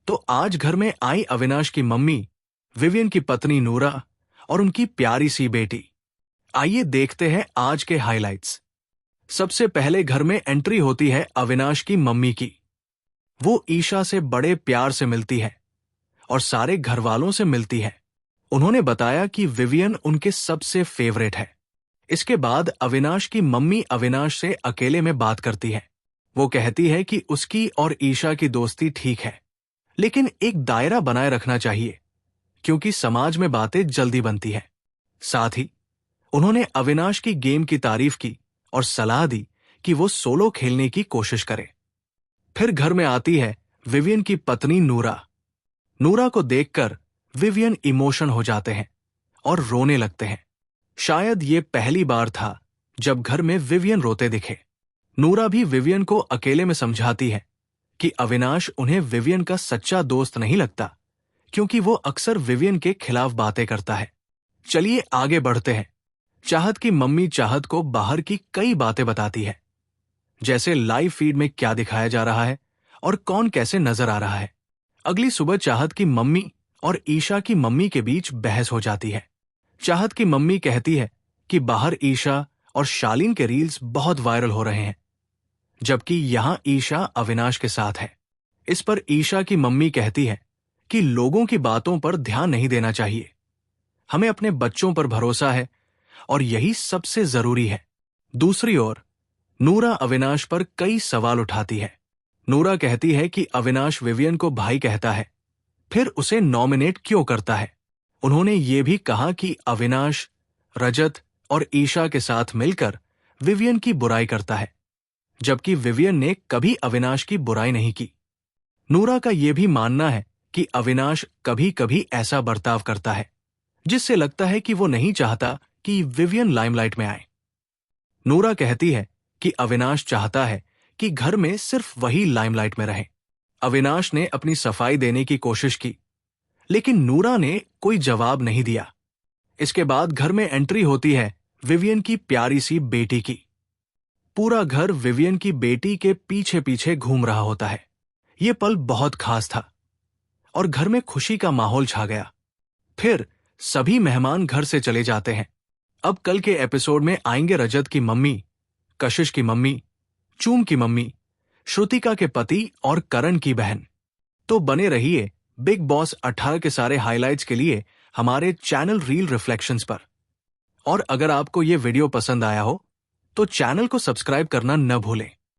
तो आज घर में आई अविनाश की मम्मी, विवियन की पत्नी नूरा और उनकी प्यारी सी बेटी। आइए देखते हैं आज के हाइलाइट्स। सबसे पहले घर में एंट्री होती है अविनाश की मम्मी की। वो ईशा से बड़े प्यार से मिलती है और सारे घर वालों से मिलती है। उन्होंने बताया कि विवियन उनके सबसे फेवरेट है। इसके बाद अविनाश की मम्मी अविनाश से अकेले में बात करती है। वो कहती है कि उसकी और ईशा की दोस्ती ठीक है, लेकिन एक दायरा बनाए रखना चाहिए क्योंकि समाज में बातें जल्दी बनती है। साथ ही उन्होंने अविनाश की गेम की तारीफ की और सलाह दी कि वो सोलो खेलने की कोशिश करे। फिर घर में आती है विवियन की पत्नी नूरा। नूरा को देखकर विवियन इमोशन हो जाते हैं और रोने लगते हैं। शायद ये पहली बार था जब घर में विवियन रोते दिखे। नूरा भी विवियन को अकेले में समझाती है कि अविनाश उन्हें विवियन का सच्चा दोस्त नहीं लगता, क्योंकि वो अक्सर विवियन के खिलाफ बातें करता है। चलिए आगे बढ़ते हैं। चाहत की मम्मी चाहत को बाहर की कई बातें बताती है, जैसे लाइव फीड में क्या दिखाया जा रहा है और कौन कैसे नजर आ रहा है। अगली सुबह चाहत की मम्मी और ईशा की मम्मी के बीच बहस हो जाती है। चाहत की मम्मी कहती है कि बाहर ईशा और शालीन के रील्स बहुत वायरल हो रहे हैं, जबकि यहां ईशा अविनाश के साथ है। इस पर ईशा की मम्मी कहती है कि लोगों की बातों पर ध्यान नहीं देना चाहिए, हमें अपने बच्चों पर भरोसा है और यही सबसे जरूरी है। दूसरी ओर नूरा अविनाश पर कई सवाल उठाती है। नूरा कहती है कि अविनाश विवियन को भाई कहता है, फिर उसे नॉमिनेट क्यों करता है। उन्होंने ये भी कहा कि अविनाश रजत और ईशा के साथ मिलकर विवियन की बुराई करता है, जबकि विवियन ने कभी अविनाश की बुराई नहीं की। नूरा का यह भी मानना है कि अविनाश कभी कभी ऐसा बर्ताव करता है जिससे लगता है कि वो नहीं चाहता कि विवियन लाइमलाइट में आए। नूरा कहती है कि अविनाश चाहता है कि घर में सिर्फ वही लाइमलाइट में रहे। अविनाश ने अपनी सफाई देने की कोशिश की, लेकिन नूरा ने कोई जवाब नहीं दिया। इसके बाद घर में एंट्री होती है विवियन की प्यारी सी बेटी की। पूरा घर विवियन की बेटी के पीछे पीछे घूम रहा होता है। ये पल बहुत खास था और घर में खुशी का माहौल छा गया। फिर सभी मेहमान घर से चले जाते हैं। अब कल के एपिसोड में आएंगे रजत की मम्मी, कशिश की मम्मी, चूम की मम्मी, श्रुतिका के पति और करण की बहन। तो बने रहिए बिग बॉस 18 के सारे हाइलाइट्स के लिए हमारे चैनल रील रिफ्लेक्शंस पर। और अगर आपको ये वीडियो पसंद आया हो तो चैनल को सब्सक्राइब करना न भूलें।